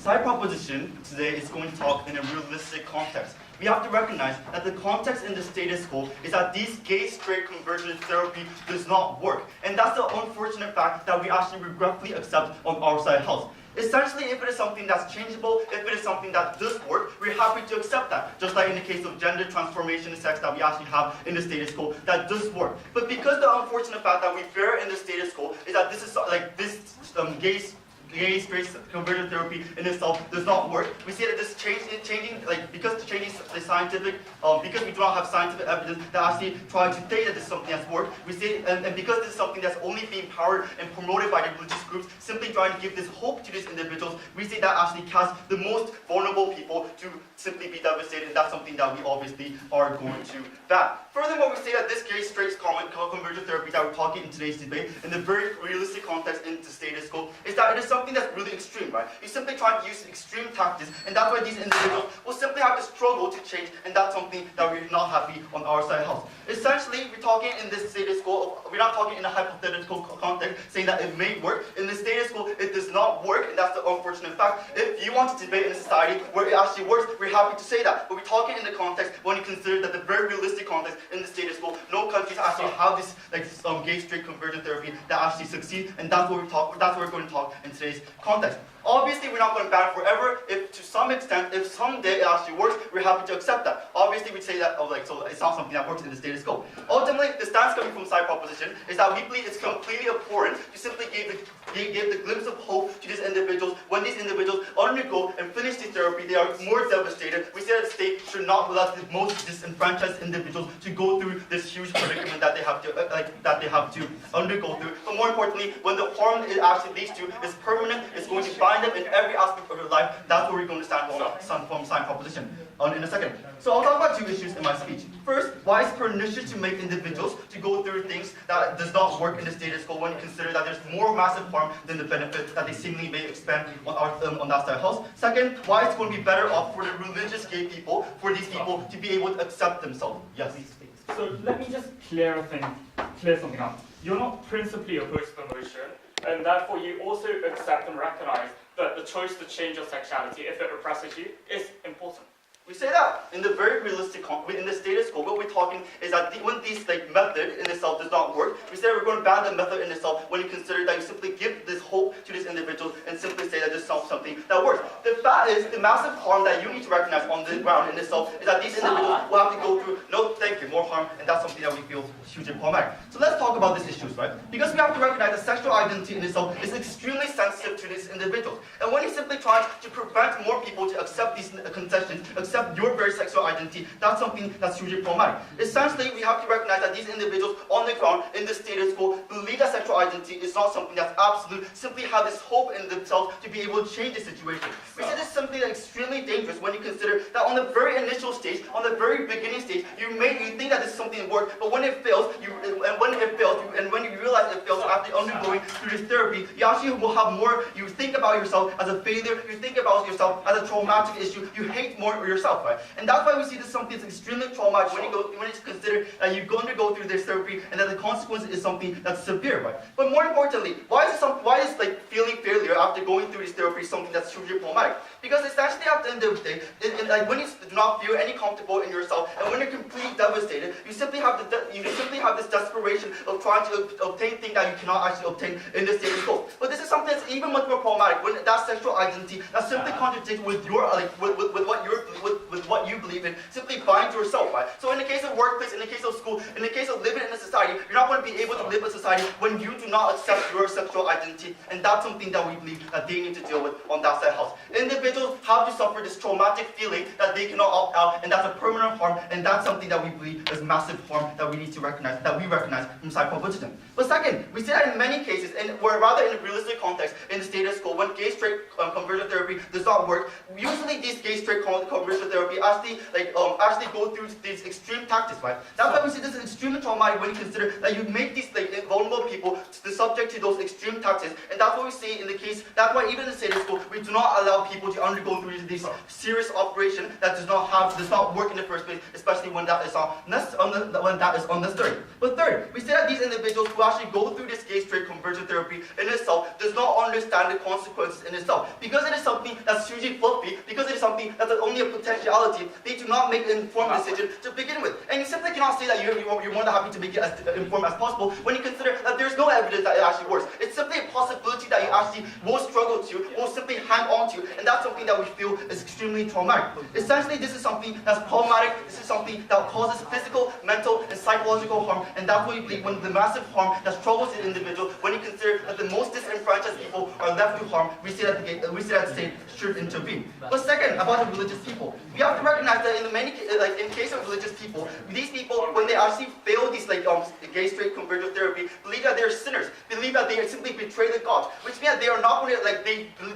Side proposition today is going to talk in a realistic context. We have to recognize that the context in the status quo is that these gay-straight conversion therapy does not work. And that's the unfortunate fact that we actually regretfully accept on our side house. Essentially, if it is something that's changeable, if it is something that does work, we're happy to accept that. Just like in the case of gender transformation in sex that we actually have in the status quo, that does work. But because the unfortunate fact that we bear in the status quo is that this is like this gay-straight conversion therapy in itself does not work. We see that this because the scientific, because we do not have scientific evidence that actually try to say that this is something that's worked. We see, and because this is something that's only being powered and promoted by the religious groups, simply trying to give this hope to these individuals, we see that actually casts the most vulnerable people to simply be devastated, and that's something that we obviously are going to ban. Furthermore, we say that this gay-straight conversion therapy that we're talking in today's debate, in the very realistic context in the status quo, is that it is something that's really extreme, right? You're simply trying to use extreme tactics, and that's why these individuals will simply have to struggle to change, and that's something that we're not happy on our side of the house. Essentially, we're talking in this status quo, we're not talking in a hypothetical context, saying that it may work. In the status quo, it does not work, and that's the unfortunate fact. If you want to debate in a society where it actually works, we're happy to say that. But we're talking in the context when you consider that the very realistic context in the status quo, no countries actually have this gay-straight conversion therapy that actually succeeds, and that's what we're going to talk in today's context. Obviously, we're not going to ban it forever. If to some extent, if someday it actually works, we're happy to accept that. Obviously, we'd say that, so it's not something that works in the status quo. Ultimately, the stance coming from side proposition is that we believe it's completely abhorrent to simply give the glimpse of hope to these individuals. When these individuals undergo and finish the therapy, they are more devastated. We say that the state should not allow the most disenfranchised individuals to go through this huge predicament that they have to undergo through. But more importantly, when the harm it actually leads to is permanent, it's going to bind them in every aspect of their life. That's what we're going to stand from side proposition in a second. So I'll talk about two issues in my speech. First, why it's pernicious to make individuals to go through things that does not work in the status quo when you consider that there's more massive harm than the benefit that they seemingly may expend on that side of the house. Second, why it's going to be better off for the religious gay people, for these people to be able to accept themselves. Yes, please. So let me just clear something up. You're not principally opposed to the motion, and therefore you also accept and recognize that the choice to change your sexuality, if it oppresses you, is important. We say that in the very realistic, in the status quo, what we're talking is that when this method in itself does not work, we say we're going to ban the method in itself when you consider that you simply give this hope to these individuals and simply say that this is something that works. The fact is, the massive harm that you need to recognize on the ground in itself is that these individuals will have to go through, more harm, and that's something that we feel hugely problematic. So let's talk about these issues, right? Because we have to recognize that sexual identity in itself is extremely sensitive to these individuals. And when you simply try to prevent more people to accept these concessions, accept your very sexual identity, that's something that's hugely problematic. Essentially, we have to recognize that these individuals on the ground in the status quo believe that sexual identity is not something that's absolute, simply have this hope in themselves to be able to change the situation. We say this is something that's extremely dangerous when you consider that on the very initial stage, on the very beginning stage, you think that this is something that works, but when it fails, and when you realize it fails after undergoing through this therapy, you actually will have more, you think about yourself as a failure, you think about yourself as a traumatic issue, you hate more of yourself. Right? And that's why we see this something that's extremely traumatic when it's considered that you're going to go through this therapy and that the consequence is something that's severe, right? But more importantly, why is feeling failure after going through this therapy something that's hugely problematic? Because essentially at the end of the day, when you do not feel any comfortable in yourself and when you're completely devastated, you simply have this desperation of trying to obtain things that you cannot actually obtain in the status quo. But this is something that's even much more problematic when that sexual identity that simply contradicts with your with what you believe in, simply binds yourself, right? So in the case of workplace, in the case of school, in the case of living in a society, you're not going to be able to live in a society when you do not accept your sexual identity, and that's something that we believe that they need to deal with on that side of the house. Individuals have to suffer this traumatic feeling that they cannot opt out, and that's a permanent harm, and that's something that we believe is massive harm that we need to recognize, that we recognize from side proposition. But second, we say that in many cases, or rather in a realistic context, in the status quo, when gay-straight conversion therapy does not work, usually these gay-straight conversion therapy actually go through these extreme tactics, right? That's why we see this is extremely traumatic when you consider that you make these vulnerable people subject to those extreme tactics, and that's what we see in the case. That's why even in the status quo, we do not allow people to undergo through this serious operation that does not work in the first place, especially when that is unnecessary. But third, we say that these individuals who actually go through this gay straight conversion therapy in itself does not understand the consequences in itself. Because it is something that's hugely fluffy, because it is something that's only a potentiality, they do not make an informed decision to begin with. And you simply cannot say that you're more than happy to make it as informed as possible when you consider that there's no evidence that it actually works. It's simply a possibility that you actually will struggle to, will simply hang on to, and that's something that we feel is extremely traumatic. Essentially, this is something that's problematic, this is something that causes physical, mental, and psychological harm, and that's what we believe when the massive harm that struggles the individual, when you consider that the most disenfranchised people are left to harm, we say that the state should intervene. But second, about the religious people, we have to recognize that in case of religious people, these people, when they actually fail these gay straight conversion therapy, believe that they're sinners, believe that they simply betray the God, which means that they are not going to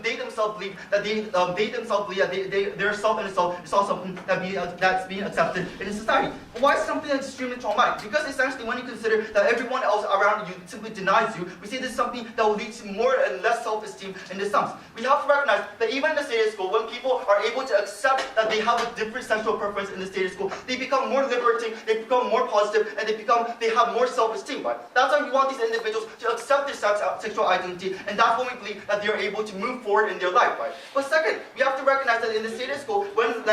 they themselves believe that their self and self is also something that's being accepted in society. But why is something that's extremely traumatic? Because essentially, when you consider that everyone else around you simply denies you, we say this is something that will lead to more and less self-esteem in this sense. We have to recognize that even in the status quo, when people are able to accept that they have a different sexual preference in the status quo, they become more liberating, they become more positive, and they have more self-esteem. Right? That's why we want these individuals to accept their sexual identity, and that's when we believe that they are able to move forward in their life. Right? But second, we have to recognize that in the status quo, when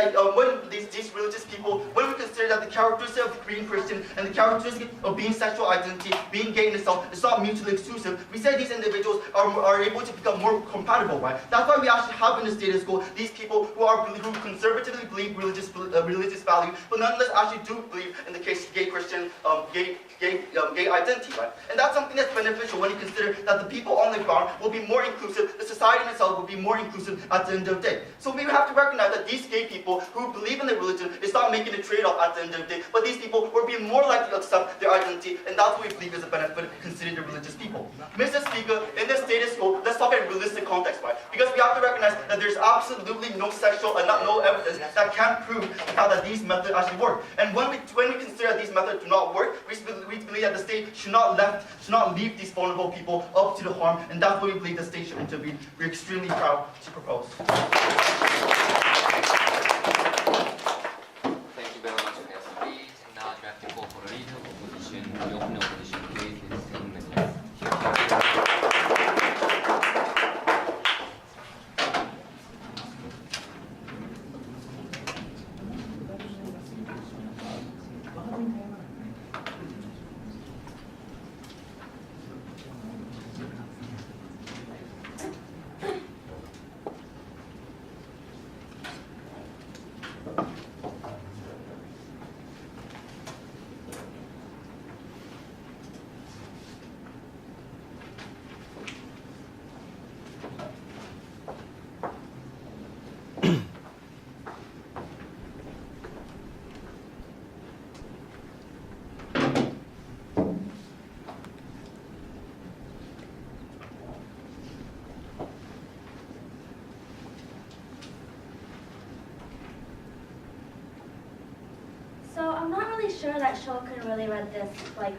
these religious people, when we consider that the characteristic of being Christian and the characteristic of being sexual identity, being gay in itself, is not mutually exclusive, we say these individuals are able to become more compatible. Right? That's why we actually have in the status quo these people who conservatively believe religious value, but nonetheless actually do believe in the case of gay Christian, gay identity. Right? And that's something that's beneficial when you consider that the people on the ground will be more inclusive, the society in itself will be more inclusive at the end of the day. So we have to recognize that these gay people who believe in the religion is not making a trade-off at the end of the day, but these people will be more likely to accept their identity, and that's what we believe is a benefit considering the religious people. Mr. Speaker, in this status quo, let's talk in realistic context, right? Because we have to recognize that there's absolutely no sexual and no evidence that can prove that these methods actually work. And when we consider that these methods do not work, we believe that the state should not leave these vulnerable people up to the harm, and that's why we believe the state should intervene. We're extremely proud to propose. Thank you very much for your speech. And now drafting for the leader opposition, the open opposition, please, is 7 minutes. So I'm not really sure that Shulkin really read this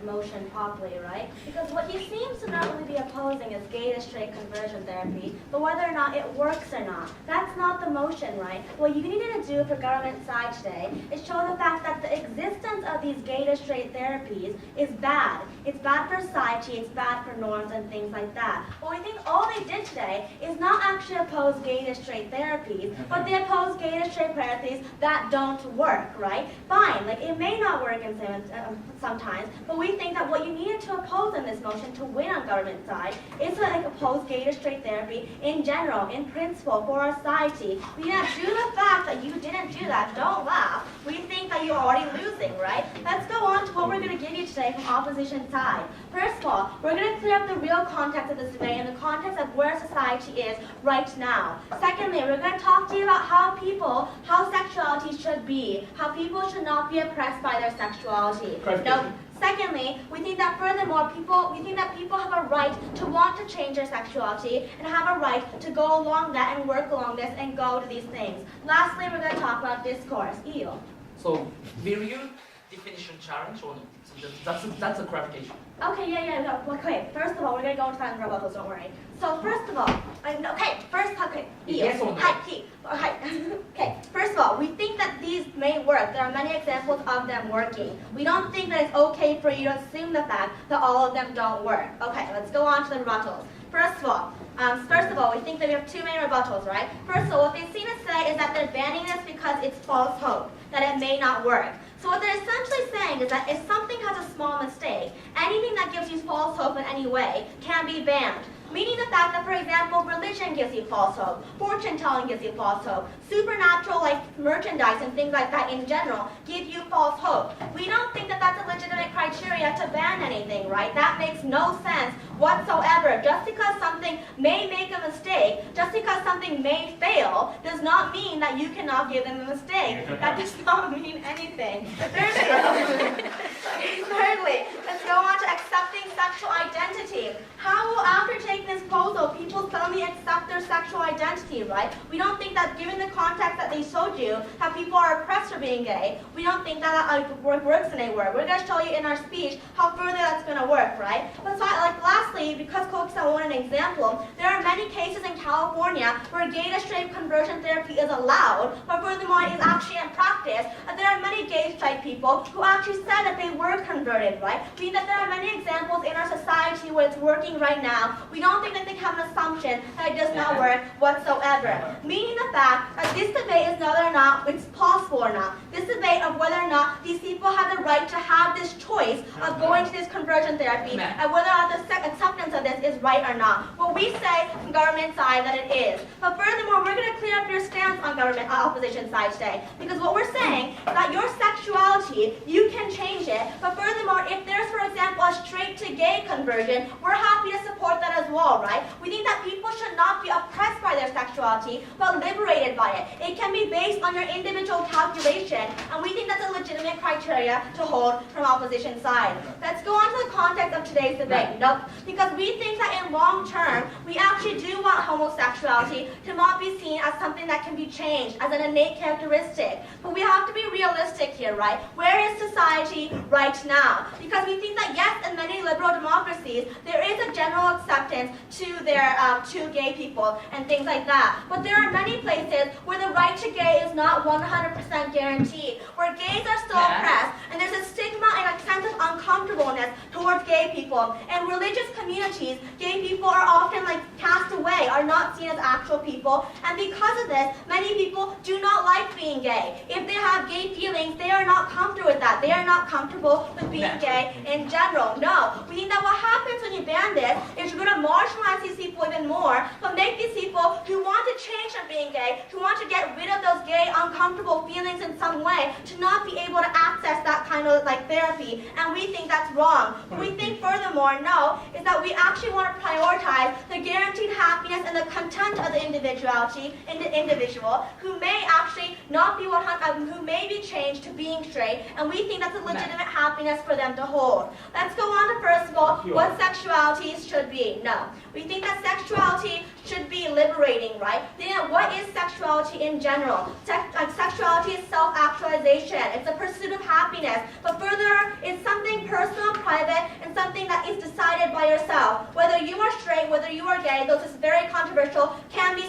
motion properly, right? Because what he seems to not really be opposing is gay to straight conversion therapy, but whether or not it works or not, that's not the motion, right? What you needed to do for government side today is show the fact that the existence of these gay to straight therapies is bad. It's bad for society, it's bad for norms and things like that. But we think all they did today is not actually oppose gay to straight therapies, but they oppose gay to straight therapies that don't work, right? Fine. It may not work in sometimes, but we think that what you needed to oppose in this motion to win on government side is to oppose gay to straight therapy in general, in principle, for our society. We due to the fact that you didn't do that, don't laugh. We think that you're already losing, right? Let's go on to what we're going to give you today from opposition side. First of all, we're going to clear up the real context of this debate and the context of where society is right now. Secondly, we're going to talk to you about how sexuality should be, how people should not be oppressed by their sexuality. Secondly, we think that furthermore, people have a right to want to change their sexuality and have a right to go along that and work along this and go to these things. Lastly, we're going to talk about discourse. Eel. So, will you definition challenge or not? So that's a clarification. Okay, no, okay. First of all, we're gonna go into that in rebuttals, don't worry. So first of all, Yes or no? Okay, first of all, we think that these may work. There are many examples of them working. We don't think that it's okay for you to assume the fact that all of them don't work. Okay, let's go on to the rebuttals. First of all, we think that we have two main rebuttals, right? First of all, what they seem to say is that they're banning this because it's false hope, that it may not work. So what they're essentially saying is that if something has a small mistake, anything that gives you false hope in any way can be banned. Meaning the fact that, for example, religion gives you false hope, fortune telling gives you false hope, supernatural like merchandise and things like that in general give you false hope. We don't think that that's a legitimate criteria to ban anything, right? That makes no sense whatsoever. Just because something may make a mistake, just because something may fail, does not mean that you cannot give them a mistake. That does not mean anything. Thirdly, let's go on to accepting sexual identity. How will, after taking this proposal, people suddenly accept their sexual identity, right? We don't think that, given the context that they showed you, that people are oppressed for being gay. We don't think that works anywhere. We're going to show you in our speech how further that's going to work, right? But so, lastly, because Koki-san wanted an example, there are many cases in California where gay to straight conversion therapy is allowed, but furthermore, it is actually in practice. And there are many gay straight people who actually said that they were converted, right? We think that there are many examples in our society where it's working right now. We don't think that they have an assumption that it does not work whatsoever. Meaning the fact that this debate is whether or not it's possible or not. This debate of whether or not these people have the right to have this choice of going to this conversion therapy and whether or not the acceptance of this is right or not. Well, we say from government side that it is. But furthermore, we're going to clear up your stance on government opposition side today. Because what we're saying is that your sexuality, you can change it. But furthermore, if there's, for example, a straight to gay conversion, we're happy to support that as well, right? We think that people should not be oppressed by their sexuality, but liberated by it. It can be based on your individual calculation, and we think that's a legitimate criteria to hold from opposition side. Let's go on to the context of today's debate. Nope. Because we think that in long term, we actually do want homosexuality to not be seen as something that can be changed, as an innate characteristic. But we have to be realistic here, right? Where is society right now? Because we think that yes, in many liberal democracies, there is a general acceptance to their to gay people and things like that. But there are many places where the right to gay is not 100% guaranteed, where gays are still oppressed, and there's a stigma and a sense of uncomfortableness towards gay people. In religious communities, gay people are often cast away, are not seen as actual people, and because of this, many people do not like being gay. If they have gay feelings, they are not comfortable with that. They are not comfortable with being gay in general. No, we think that what happens when you ban this is you're going to marginalize these people even more, but make these people who want to change from being gay, who want to get rid of those gay uncomfortable feelings in some way, to not be able to access that kind of therapy. And we think that's wrong. What we think furthermore, no, is that we actually want to prioritize the guaranteed happiness and the content of the individual who may actually not be who may be changed to being straight, and we think that's a legitimate happiness for them to hold. Let's go on to first of all what sexuality should be. No, we think that sexuality should be liberating, right? Then what is sexuality in general? Sexuality is self-actualization. It's a pursuit of happiness, but further, it's something personal, private, and something that is decided by yourself. Whether you are straight, whether you are gay, though this is very controversial, can be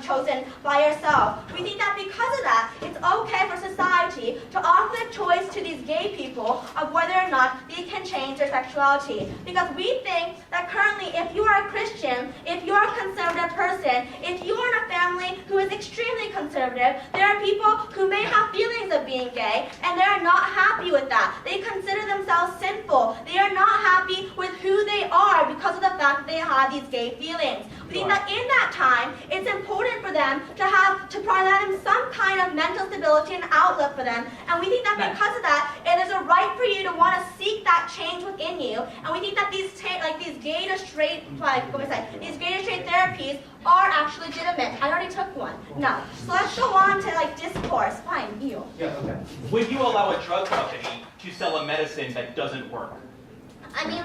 chosen by yourself. We think that because of that, it's okay for society to offer the choice to these gay people of whether or not they can change their sexuality. Because we think that currently, if you are a Christian, if you are a conservative person, if you are in a family who is extremely conservative, there are people who may have feelings of being gay, and they are not happy with that. They consider themselves sinful. They are not happy with who they are because of the fact that they have these gay feelings. We think that in that time, it's important for them to provide them some kind of mental stability and outlook for them. And we think that because of that, it is a right for you to want to seek that change within you. And we think that these gay to straight therapies are actually legitimate. I already took one. No. So let's go on to discourse. Fine, you. Yeah, okay. Would you allow a drug company to sell a medicine that doesn't work? I mean,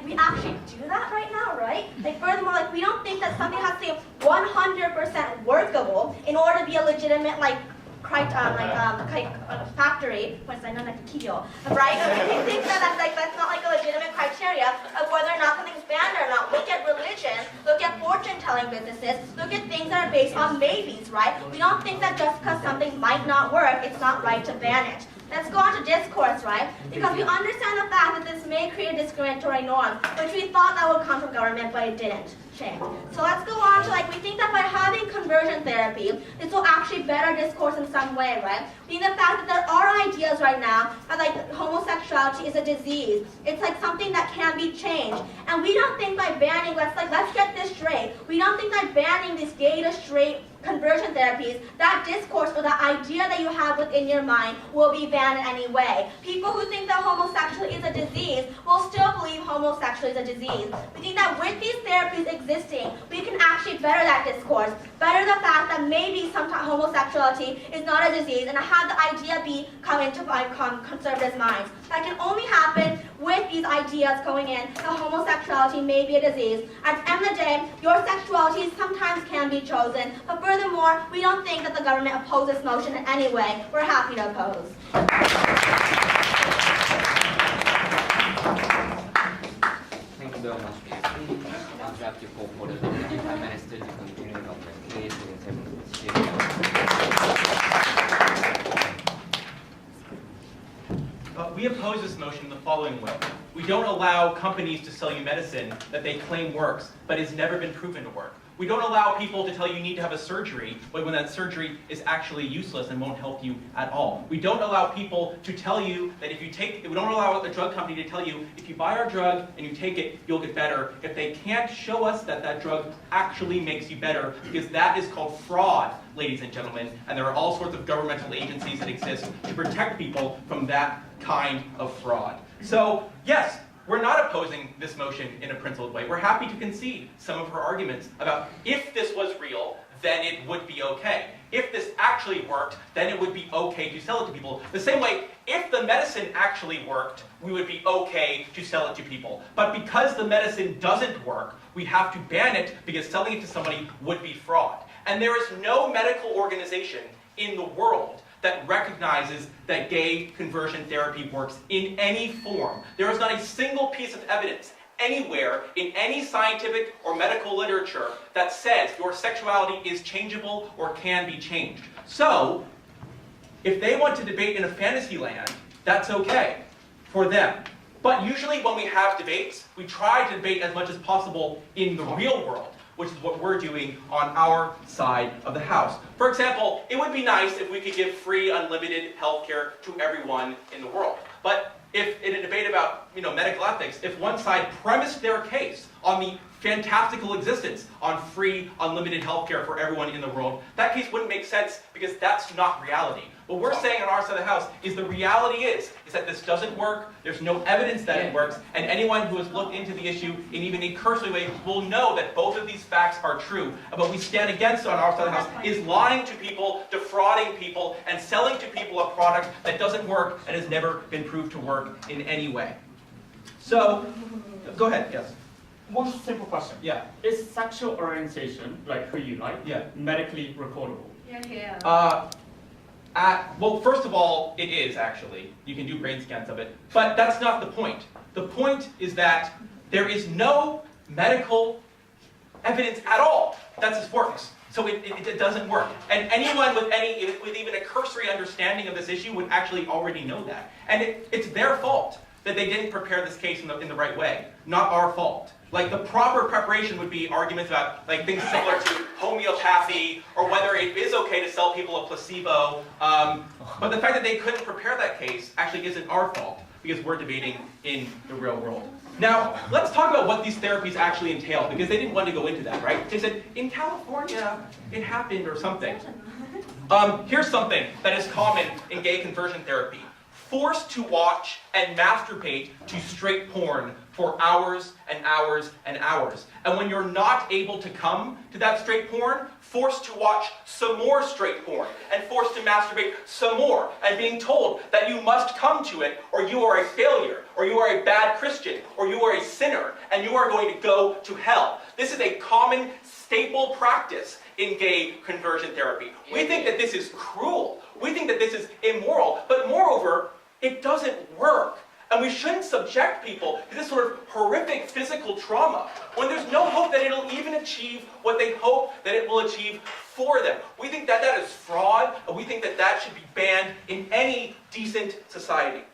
we actually do that right now, right? Furthermore, we don't think that something has to be 100% workable in order to be a legitimate, factory, pues I know like Kyo, right? He thinks that that's not like a legitimate criteria of whether or not something's banned or not. Look at religion, look at fortune-telling businesses, look at things that are based on maybes, right? We don't think that just because something might not work, it's not right to ban it. Let's go on to discourse, right? Because we understand the fact that this may create a discriminatory norm, which we thought that would come from government, but it didn't change. So let's go on to we think that by having conversion therapy, this will actually better discourse in some way, right? Being the fact that there are ideas right now that homosexuality is a disease. It's something that can be changed. And we don't think by banning, let's get this straight. We don't think that banning these gay to straight conversion therapies, that discourse or that idea that you have within your mind will be banned in any way. People who think that homosexuality is a disease will still believe homosexuality is a disease. We think that with these therapies existing, we can actually better that discourse, better the fact that maybe sometimes homosexuality is not a disease, and have the idea come into conservatives' minds. That can only happen with these ideas going in that homosexuality may be a disease. At the end of the day, your sexuality sometimes can be chosen, but furthermore, we don't think that the government opposes this motion in any way. We're happy to oppose. Thank you very much. Now draft your call for the anti-minister to continue the case in 7 We oppose this motion in the following way. We don't allow companies to sell you medicine that they claim works, but has never been proven to work. We don't allow people to tell you need to have a surgery, but when that surgery is actually useless and won't help you at all. We don't allow people to tell you that we don't allow the drug company to tell you, if you buy our drug and you take it, you'll get better, if they can't show us that that drug actually makes you better, because that is called fraud, ladies and gentlemen, and there are all sorts of governmental agencies that exist to protect people from that kind of fraud. So, yes, we're not opposing this motion in a principled way. We're happy to concede some of her arguments about if this was real, then it would be okay. If this actually worked, then it would be okay to sell it to people. The same way, if the medicine actually worked, we would be okay to sell it to people. But because the medicine doesn't work, we have to ban it because selling it to somebody would be fraud. And there is no medical organization in the world that recognizes that gay conversion therapy works in any form. There is not a single piece of evidence anywhere in any scientific or medical literature that says your sexuality is changeable or can be changed. So, if they want to debate in a fantasy land, that's okay for them. But usually when we have debates, we try to debate as much as possible in the real world, which is what we're doing on our side of the house. For example, it would be nice if we could give free, unlimited healthcare to everyone in the world. But if in a debate about medical ethics, if one side premised their case on the fantastical existence on free, unlimited healthcare for everyone in the world, that case wouldn't make sense because that's not reality. What we're saying on our side of the house is the reality is that this doesn't work, there's no evidence that it works, and anyone who has looked into the issue in even a cursory way will know that both of these facts are true. And what we stand against on our side of the house is lying to people, defrauding people, and selling to people a product that doesn't work and has never been proved to work in any way. So, go ahead, yes. One simple question. Yeah. Is sexual orientation, like who you like, medically recordable? Yeah. Well, first of all, it is actually. You can do brain scans of it. But that's not the point. The point is that there is no medical evidence at all that this works. So it doesn't work. And anyone with even a cursory understanding of this issue would actually already know that. And it's their fault that they didn't prepare this case in the right way, not our fault. Like, the proper preparation would be arguments about things similar to homeopathy, or whether it is okay to sell people a placebo. But the fact that they couldn't prepare that case actually isn't our fault, because we're debating in the real world. Now, let's talk about what these therapies actually entail, because they didn't want to go into that, right? They said, in California, it happened or something. Here's something that is common in gay conversion therapy. Forced to watch and masturbate to straight porn for hours and hours and hours. And when you're not able to come to that straight porn, forced to watch some more straight porn, and forced to masturbate some more, and being told that you must come to it, or you are a failure, or you are a bad Christian, or you are a sinner, and you are going to go to hell. This is a common staple practice in gay conversion therapy. We think that this is cruel. We think that this is immoral. But moreover, it doesn't work. And we shouldn't subject people to this sort of horrific physical trauma when there's no hope that it'll even achieve what they hope that it will achieve for them. We think that that is fraud, and we think that that should be banned in any decent society.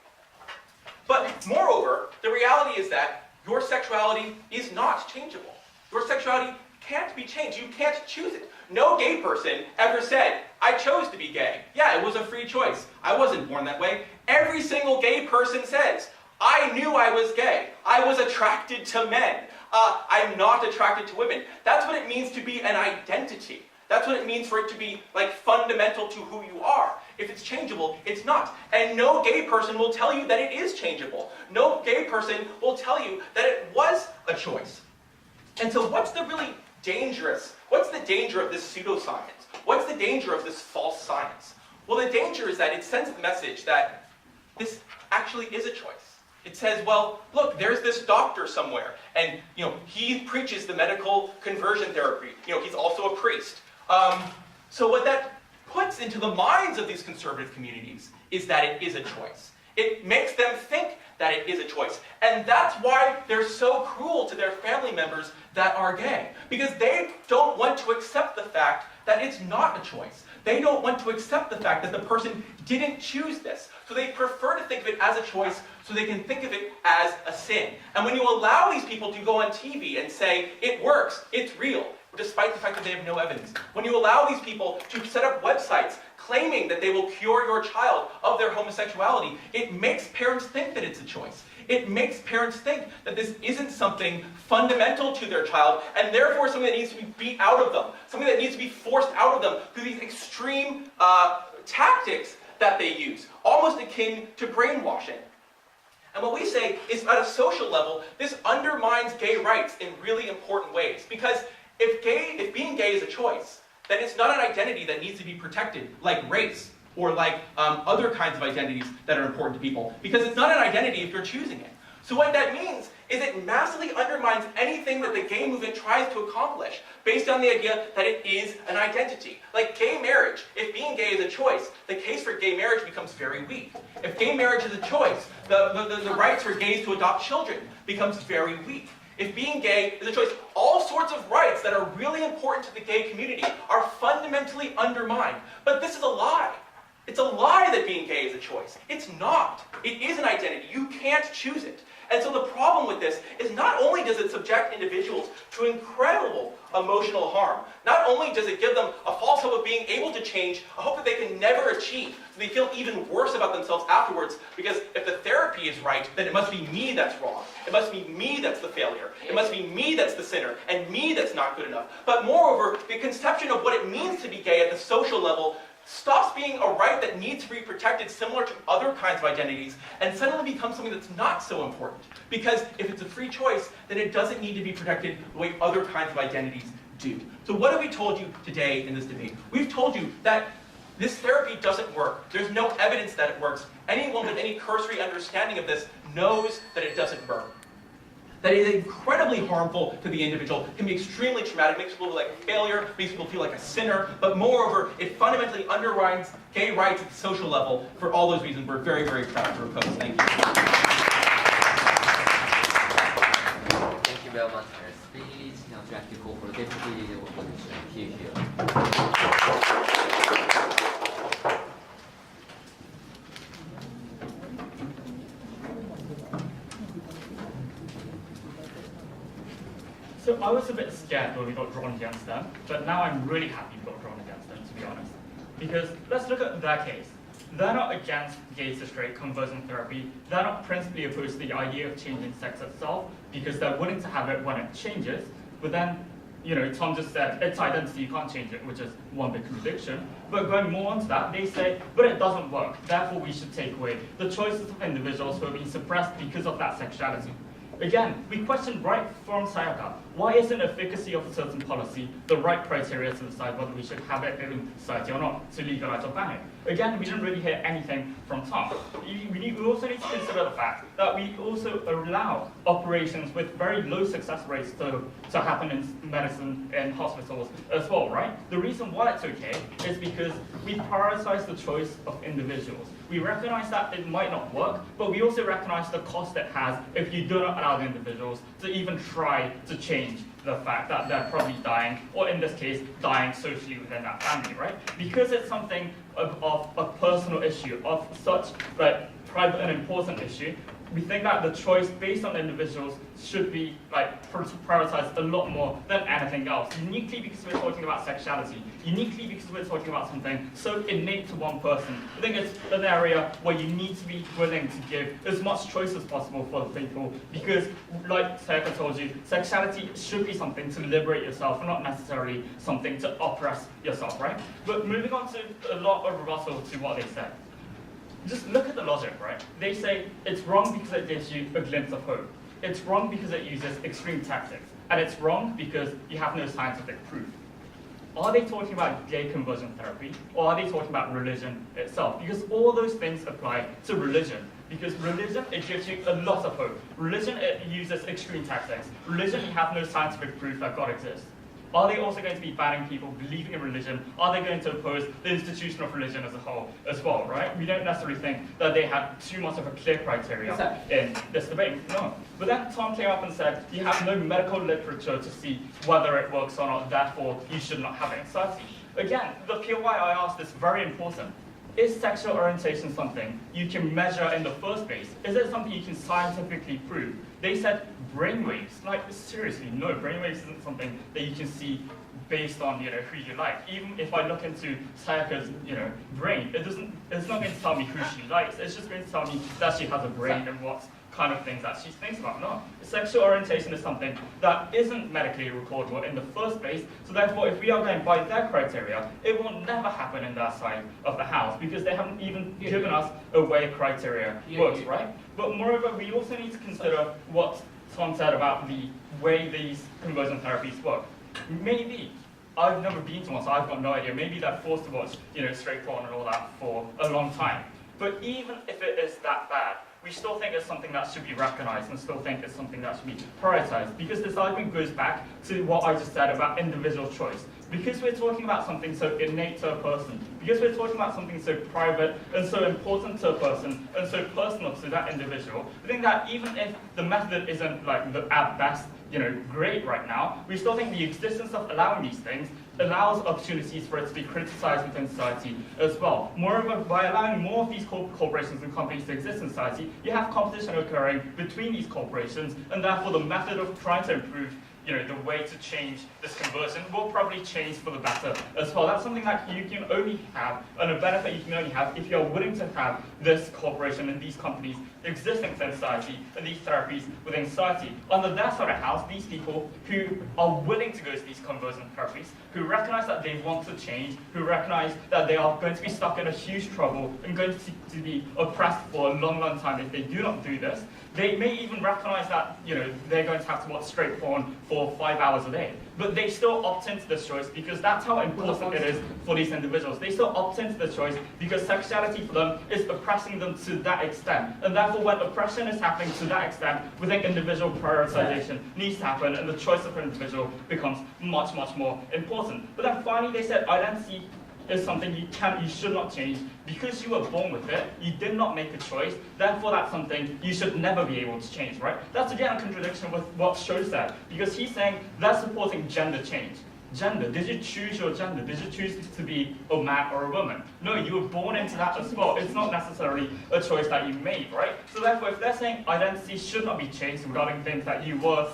But moreover, the reality is that your sexuality is not changeable. Your sexuality can't be changed. You can't choose it. No gay person ever said, I chose to be gay. Yeah, it was a free choice. I wasn't born that way. Every single gay person says, I knew I was gay. I was attracted to men. I'm not attracted to women. That's what it means to be an identity. That's what it means for it to be like fundamental to who you are. If it's changeable, it's not. And no gay person will tell you that it is changeable. No gay person will tell you that it was a choice. And so what's the really dangerous, what's the danger of this pseudoscience? What's the danger of this false science? Well, the danger is that it sends the message that this actually is a choice. It says, well, look, there's this doctor somewhere, and he preaches the medical conversion therapy. He's also a priest. So what that puts into the minds of these conservative communities is that it is a choice. It makes them think that it is a choice. And that's why they're so cruel to their family members that are gay. Because they don't want to accept the fact that it's not a choice. They don't want to accept the fact that the person didn't choose this. So they prefer to think of it as a choice so they can think of it as a sin. And when you allow these people to go on TV and say, it works, it's real, despite the fact that they have no evidence. When you allow these people to set up websites claiming that they will cure your child of their homosexuality, it makes parents think that it's a choice. It makes parents think that this isn't something fundamental to their child, and therefore something that needs to be beat out of them, something that needs to be forced out of them through these extreme tactics that they use, almost akin to brainwashing. And what we say is, at a social level, this undermines gay rights in really important ways. Because if being gay is a choice, then it's not an identity that needs to be protected, like race, or like other kinds of identities that are important to people. Because it's not an identity if you're choosing it. So what that means is it massively undermines anything that the gay movement tries to accomplish, based on the idea that it is an identity. Like gay marriage, if being gay is a choice, the case for gay marriage becomes very weak. If gay marriage is a choice, the rights for gays to adopt children becomes very weak. If being gay is a choice, all sorts of rights that are really important to the gay community are fundamentally undermined. But this is a lie. It's a lie that being gay is a choice. It's not. It is an identity. You can't choose it. And so the problem with this is not only does it subject individuals to incredible emotional harm, not only does it give them a false hope of being able to change, a hope that they can never achieve, so they feel even worse about themselves afterwards, because if the therapy is right, then it must be me that's wrong. It must be me that's the failure. It must be me that's the sinner, and me that's not good enough. But moreover, the conception of what it means to be gay at the social level stops being a right that needs to be protected similar to other kinds of identities, and suddenly becomes something that's not so important. Because if it's a free choice, then it doesn't need to be protected the way other kinds of identities do. So what have we told you today in this debate? We've told you that this therapy doesn't work. There's no evidence that it works. Anyone with any cursory understanding of this knows that it doesn't work. That is incredibly harmful to the individual, can be extremely traumatic, makes people feel like a failure, makes people feel like a sinner, but moreover, it fundamentally undermines gay rights at the social level. For all those reasons, we're very, very proud to oppose. Thank you. Thank you very much for your speech. Now, I'd like to call for Deputy Leader of Opposition, here. So I was a bit scared when we got drawn against them, but now I'm really happy we got drawn against them, to be honest. Because let's look at their case. They're not against gay to straight conversion therapy. They're not principally opposed to the idea of changing sex itself, because they're willing to have it when it changes. But then, Tom just said, it's identity, you can't change it, which is one big contradiction. But going more onto that, they say, but it doesn't work, therefore we should take away the choices of individuals who are being suppressed because of that sexuality. Again, we question right from Titech Cup, why isn't efficacy of a certain policy the right criteria to decide whether we should have it in society or not, to legalize or ban it? Again, we didn't really hear anything from Tom. We also need to consider the fact that we also allow operations with very low success rates to happen in medicine and hospitals as well, right? The reason why it's okay is because we prioritize the choice of individuals. We recognize that it might not work, but we also recognize the cost it has if you do not allow the individuals to even try to change the fact that they're probably dying, or in this case, dying socially within that family, right? Because it's something of a personal issue, of such private and important issue, we think that the choice based on individuals should be prioritized a lot more than anything else. Uniquely because we're talking about sexuality, uniquely because we're talking about something so innate to one person. I think it's an area where you need to be willing to give as much choice as possible for the people, because like Sayaka told you, sexuality should be something to liberate yourself and not necessarily something to oppress yourself, right? But moving on to a lot of rebuttal to what they said. Just look at the logic, right? They say it's wrong because it gives you a glimpse of hope. It's wrong because it uses extreme tactics. And it's wrong because you have no scientific proof. Are they talking about gay conversion therapy, or are they talking about religion itself? Because all those things apply to religion. Because religion, it gives you a lot of hope. Religion, it uses extreme tactics. Religion, you have no scientific proof that God exists. Are they also going to be banning people believing in religion? Are they going to oppose the institution of religion as a whole as well, right? We don't necessarily think that they have too much of a clear criteria in this debate, no. But then Tom came up and said, you have no medical literature to see whether it works or not, therefore you should not have it in society. Again, the POI I asked is very important. Is sexual orientation something you can measure in the first place? Is it something you can scientifically prove? They said brainwaves. Like, seriously, no, brainwaves isn't something that you can see based on, who you like. Even if I look into Sayaka's, brain, it's not going to tell me who she likes. It's just going to tell me that she has a brain and what kind of things that she thinks about. No, sexual orientation is something that isn't medically recordable in the first place. So therefore, if we are going by their criteria, it will never happen in their side of the house, because they haven't even given us a way criteria works, right? But moreover, we also need to consider what Tom said about the way these conversion therapies work. Maybe, I've never been to one, so I've got no idea. Maybe they're forced to watch, straight porn and all that for a long time. But even if it is that bad, we still think it's something that should be recognized and still think it's something that should be prioritized, because this argument goes back to what I just said about individual choice. Because we're talking about something so innate to a person, because we're talking about something so private and so important to a person and so personal to that individual, I think that even if the method isn't at best, great right now, we still think the existence of allowing these things allows opportunities for it to be criticized within society as well. Moreover, by allowing more of these corporations and companies to exist in society, you have competition occurring between these corporations, and therefore the method of trying to improve the way to change this conversion will probably change for the better as well. That's something that you can only have, and a benefit you can only have if you're willing to have this corporation and these companies existing within society and these therapies within society. Under their side of the house, these people who are willing to go to these conversion therapies, who recognize that they want to change, who recognize that they are going to be stuck in a huge trouble and going to be oppressed for a long, long time if they do not do this. They may even recognize that they're going to have to watch straight porn for 5 hours a day. But they still opt into this choice because that's how important it is for these individuals. They still opt into the choice because sexuality for them is oppressing them to that extent. And therefore, when oppression is happening to that extent, we think individual prioritization needs to happen, and the choice of an individual becomes much, much more important. But then finally, they said identity is something you should not change. Because you were born with it, you did not make a choice, therefore that's something you should never be able to change, right? That's again a contradiction with what Sho said, because he's saying they're supporting gender change. Gender, did you choose your gender? Did you choose to be a man or a woman? No, you were born into that as well. It's not necessarily a choice that you made, right? So therefore, if they're saying identity should not be changed regarding things that you were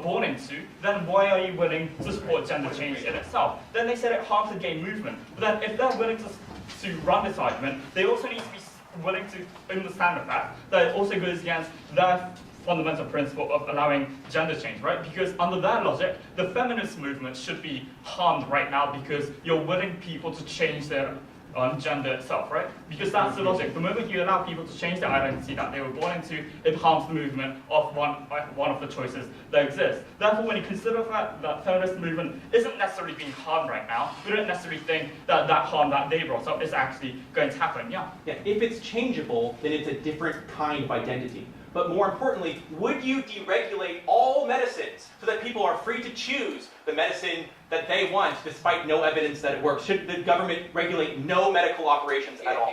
born into, then why are you willing to support gender change in itself? Then they said it harms the gay movement. But then if they're willing to run this argument, they also need to be willing to understand the fact that it also goes against their fundamental principle of allowing gender change, right? Because under that logic, the feminist movement should be harmed right now because you're willing people to change their on gender itself, right? Because that's the logic. The moment you allow people to change their identity that they were born into, it harms the movement of one of the choices that exist. Therefore, when you consider that feminist movement isn't necessarily being harmed right now, we don't necessarily think that that harm that they brought up is actually going to happen. Yeah. Yeah, if it's changeable, then it's a different kind of identity. But more importantly, would you deregulate all medicines so that people are free to choose the medicine that they want despite no evidence that it works? Should the government regulate no medical operations at all?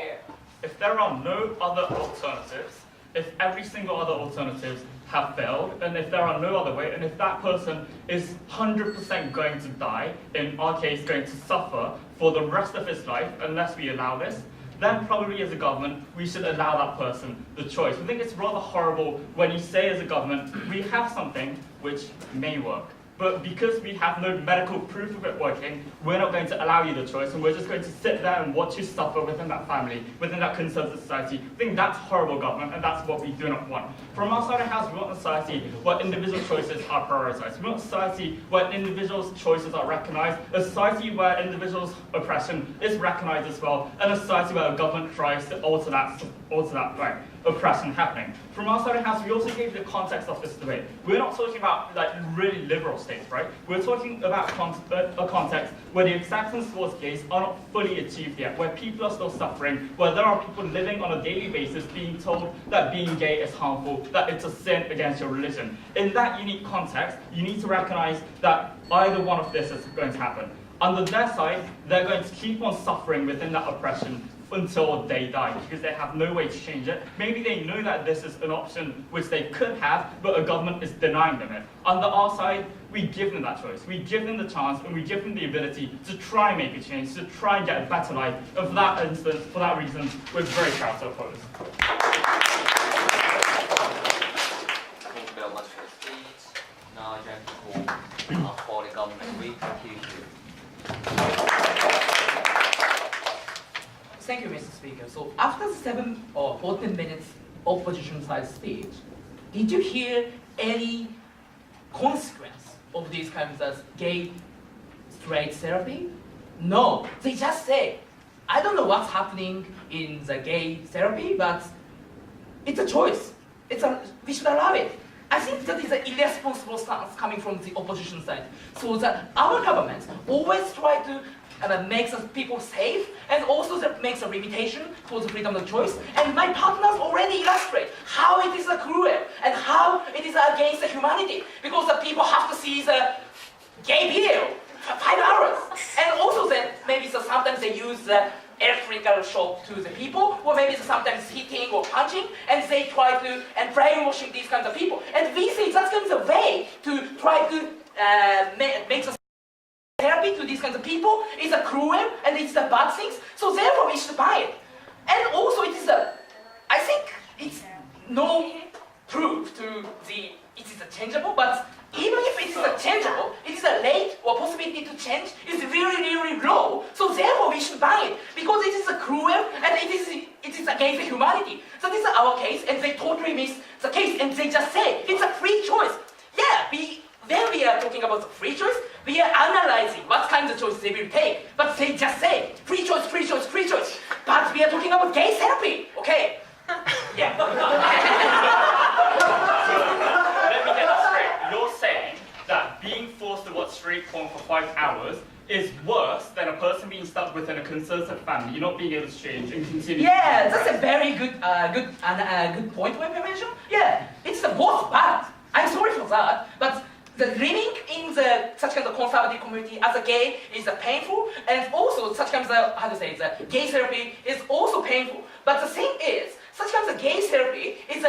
If there are no other alternatives, if every single other alternatives have failed, and if there are no other way, and if that person is 100% going to die, in our case going to suffer for the rest of his life unless we allow this, then probably as a government, we should allow that person the choice. We think it's rather horrible when you say as a government, we have something which may work. But because we have no medical proof of it working, we're not going to allow you the choice, and we're just going to sit there and watch you suffer within that family, within that conservative society. I think that's horrible government, and that's what we do not want. From our side of the house, we want a society where individual choices are prioritized. We want a society where individuals' choices are recognized, a society where individuals' oppression is recognized as well, and a society where the government tries to alter that right, oppression happening. From our side of the house, we also gave the context of this debate. We're not talking about like really liberal states, right? We're talking about a context where the acceptance towards gays are not fully achieved yet, where people are still suffering, where there are people living on a daily basis being told that being gay is harmful, that it's a sin against your religion. In that unique context, you need to recognize that either one of this is going to happen. Under their side, they're going to keep on suffering within that oppression until they die, because they have no way to change it. Maybe they know that this is an option which they could have, but a government is denying them it. Under our side, we give them that choice. We give them the chance, and we give them the ability to try and make a change, to try and get a better life. And for that instance, for that reason, we're very proud to oppose. Thank you very much for the speech. Now I'd like to call for the government week. Thank you, Mr. Speaker. So after the 7 or 14 minutes opposition side speech, did you hear any consequence of these kinds of gay straight therapy? No, they just say, I don't know what's happening in the gay therapy, but it's a choice. We should allow it. I think that is an irresponsible stance coming from the opposition side. So that our government always try to makes us people safe, and also that makes a limitation for the freedom of choice. And my partners already illustrate how it is a cruel and how it is against the humanity, because the people have to see the gay video for 5 hours. And also then maybe sometimes they use the electrical shock to the people, or maybe sometimes hitting or punching, and they try to and brainwashing these kinds of people. And we say that's kind of a way to try to make the therapy to these kinds of people is a cruel and it's a bad things, so therefore we should buy it. And also it is I think it's no proof to it is a changeable, but even if it is a changeable, it is a rate or possibility to change is really, really low, so therefore we should buy it, because it is a cruel and it is against the humanity. So this is our case, and they totally miss the case, and they just say it's a free choice. Yeah, when we are talking about the free choice, we are analyzing what kinds of choices they will take. But they just say, free choice, free choice, free choice. But we are talking about gay therapy, okay? Yeah. Let me get this straight. You're saying that being forced to watch straight porn for 5 hours is worse than a person being stuck within a conservative family, you're not being able to change and continue. Yeah, that's a very good point when you mention. Yeah, it's both bad. I'm sorry for that, but the living in such kind of conservative community as a gay is painful, and also such kind of the gay therapy is also painful. But the thing is, such kind of gay therapy is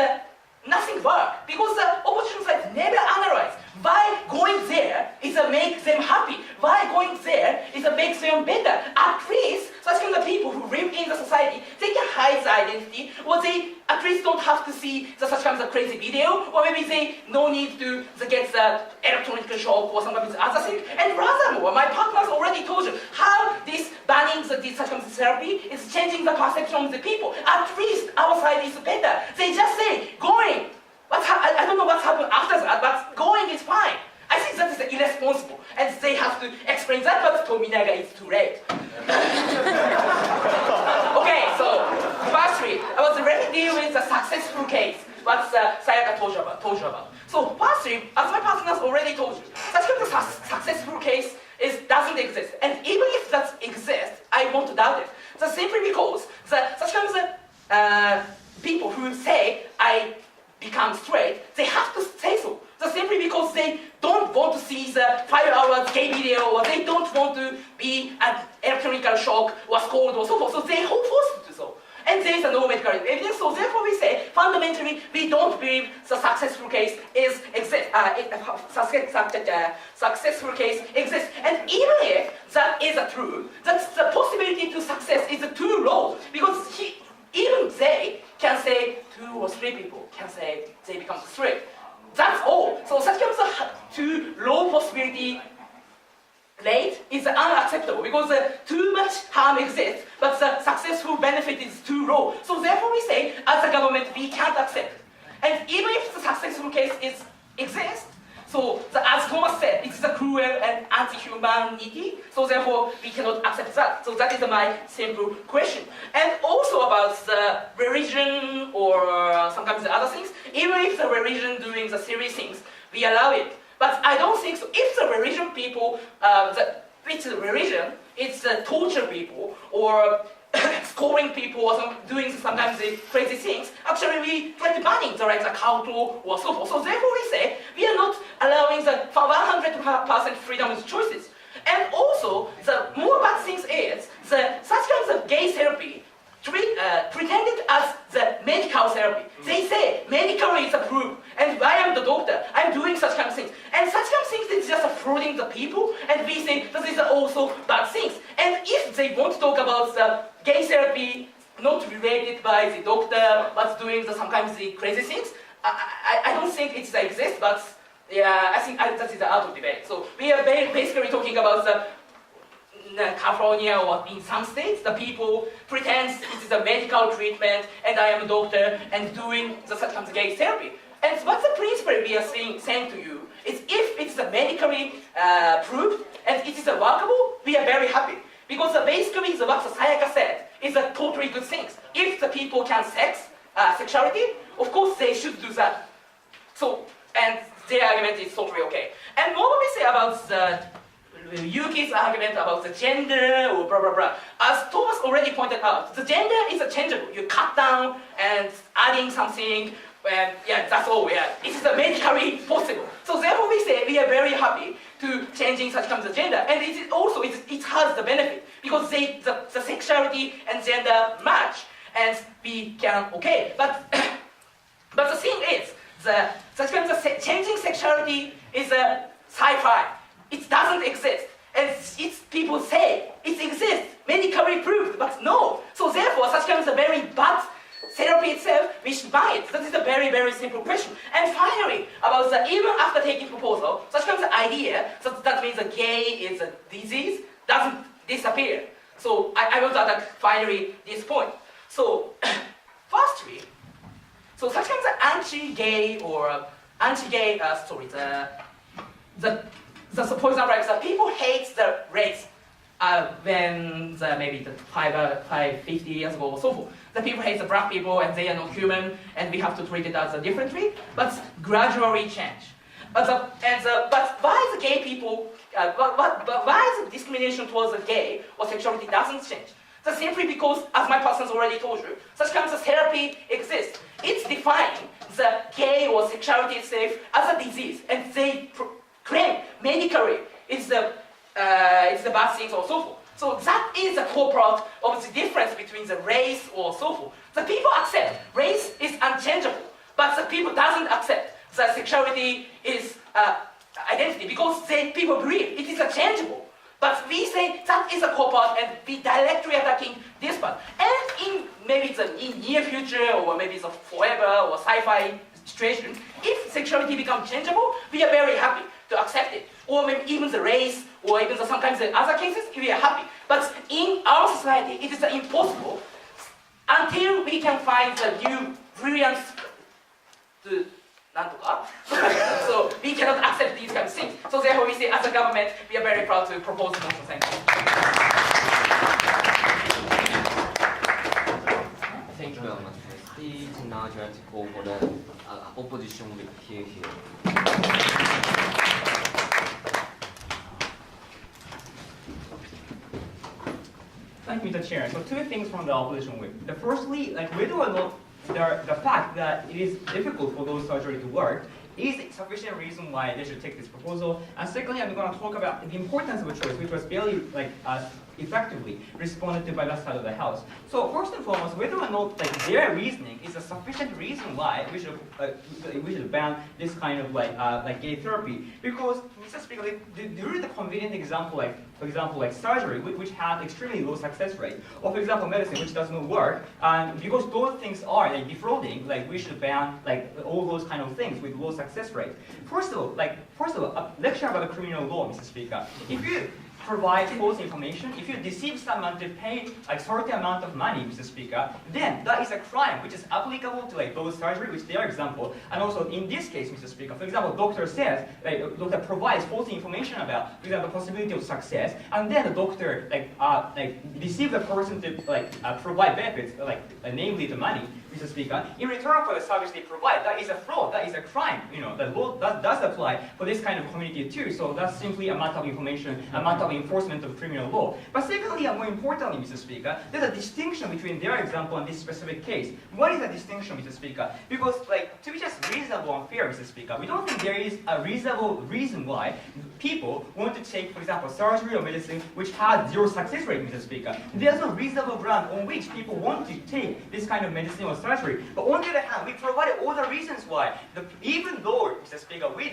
nothing work, because the opposition side never analyze why going there is make them happy, why going there is makes them better. At least such kind of people who live in the society, they can hide the identity, or they at least don't have to see such kind of crazy video, or maybe they no need to get the electronic shock or some other thing. And furthermore, my partners already told you how this banning this such kind of therapy is changing the perception of the people. At least our side is better. They just say, going. I don't know what's happened after that, but going is fine. I think that is irresponsible, and they have to explain that, but Tominaga is too late. deal with the successful case, what Sayaka told you about. So firstly, as my partner has already told you, such kind of successful case doesn't exist. And even if that exists, I want to doubt it. That's simply because such kind of people who say I become straight, they have to say so. That's simply because they don't want to see the 5 hours gay video, or they don't want to be an electrical shock or scold or so forth. So they are forced to do so. And there is no medical evidence, so therefore we say, fundamentally, we don't believe the successful case successful case exists. And even if that is true, that's the possibility to success is too low, because even they can say 2 or 3 people can say they become straight. That's all. So such kind of too low possibility rate is unacceptable because too much harm exists, but the successful benefit is too low. So therefore we say, as a government, we can't accept. And even if the successful case exists, so as Thomas said, it's a cruel and anti-humanity, so therefore we cannot accept that. So that is my simple question. And also about the religion or sometimes the other things, even if the religion doing the serious things, we allow it. But I don't think so. If the religion people, it's a religion, it's torture people or scoring people or doing sometimes the crazy things, actually we try to banning the cult or so forth. So therefore we say we are not allowing the 100% freedom of choices. And also the more bad things is such kinds of gay therapy pretended as the medical therapy. They say medically it's approved, and I am the doctor, I'm doing such kind of things. And such kind of things is just frauding the people, and we say that these are also bad things. And if they want to talk about the gay therapy not related by the doctor, but doing sometimes the crazy things, I don't think it exists, but yeah, I think that is out of debate. So we are basically talking about the California or in some states, the people pretend it is a medical treatment and I am a doctor and doing the such kind of gay therapy. And what's the principle we are saying to you is if it's medically proved and it is workable, we are very happy. Because basically what Sayaka said is a totally good thing. If the people can sexuality, of course they should do that. So, and their argument is totally okay. And what we say about the Yuki's argument about the gender or blah blah blah. As Thomas already pointed out, the gender is changeable. You cut down and adding something, and yeah, that's all. Yeah, it is medically possible. So therefore, we say we are very happy to changing such kind of gender, and it is also it has the benefit because the sexuality and gender match, and we can okay. But but the thing is, such kind of changing sexuality is a sci-fi. It doesn't exist. And people say it exists, medically proved, but no. So therefore, such kind of a very bad therapy itself, we should buy it. That is a very, very simple question. And finally, about even after taking proposal, such kind of idea, so that means the gay is a disease, doesn't disappear. So I want to attack finally this point. So firstly, so such kind of anti-gay or anti-gay story, for example, the people hate the race when maybe 50 years ago or so forth. The people hate the black people and they are not human and we have to treat it as differently, but gradually change. But why the gay people, why the discrimination towards the gay or sexuality doesn't change? That's simply because, as my person's already told you, such kinds of therapy exists. It's defining the gay or sexuality itself as a disease, and they claim medically it's the bad things or so forth. So that is the core part of the difference between the race or so forth. The people accept race is unchangeable, but the people doesn't accept that sexuality is identity because people believe it is changeable. But we say that is a core part and we directly attacking this part. And in maybe in near future or maybe it's a forever or sci-fi situation, if sexuality becomes changeable, we are very happy to accept it. Or maybe even the race, or even sometimes the other cases, we are happy. But in our society, it is impossible until we can find the new brilliance to so we cannot accept these kind of things. So therefore we say as a government, we are very proud to propose this motion. Thank you. Thank you very much for the speech. position with here. Thank you, Mr. Chair. So two things from the opposition whip. The firstly, like whether or not the fact that it is difficult for those surgery to work is sufficient reason why they should take this proposal. And secondly, I'm going to talk about the importance of a choice, which was barely effectively responded to by that side of the House. So first and foremost, whether or not their reasoning is a sufficient reason why we should ban this kind of gay therapy, because Mr. Speaker, during the convenient example, for example, surgery, which has extremely low success rate, or for example, medicine, which does not work, and because those things are defrauding, we should ban all those kind of things with low success rate. First of all, a lecture about the criminal law, Mr. Speaker. If you provide false information, if you deceive someone to pay a certain amount of money, Mr. Speaker, then that is a crime which is applicable to those surgery, which they are example. And also in this case, Mr. Speaker, for example, doctor says, doctor provides false information about, for example, the possibility of success, and then the doctor deceive the person to provide benefits, namely the money, Mr. Speaker, in return for the service they provide. That is a fraud, that is a crime. The law does apply for this kind of community too, so that's simply a matter of information, a matter of enforcement of criminal law. But secondly, and more importantly, Mr. Speaker, there's a distinction between their example and this specific case. What is the distinction, Mr. Speaker? Because to be just reasonable and fair, Mr. Speaker, we don't think there is a reasonable reason why people want to take, for example, surgery or medicine which has zero success rate, Mr. Speaker. There's no reasonable ground on which people want to take this kind of medicine or surgery. But on the other hand, we provided all the reasons why, even though, Mr. Speaker, with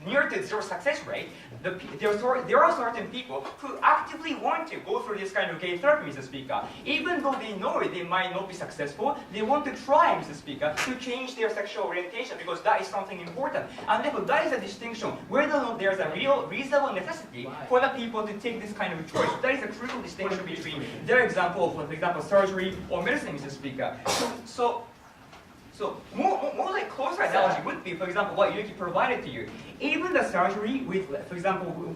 near to zero success rate, there are certain people who actively want to go through this kind of gay therapy, Mr. Speaker. Even though they know they might not be successful, they want to try, Mr. Speaker, to change their sexual orientation because that is something important. And therefore, that is a distinction. Whether or not there is a real reasonable necessity for the people to take this kind of choice, that is a crucial distinction between their example of, for example, surgery or medicine, Mr. Speaker. So more closer analogy would be, for example, what Yuki provided to you. Even the surgery with, for example,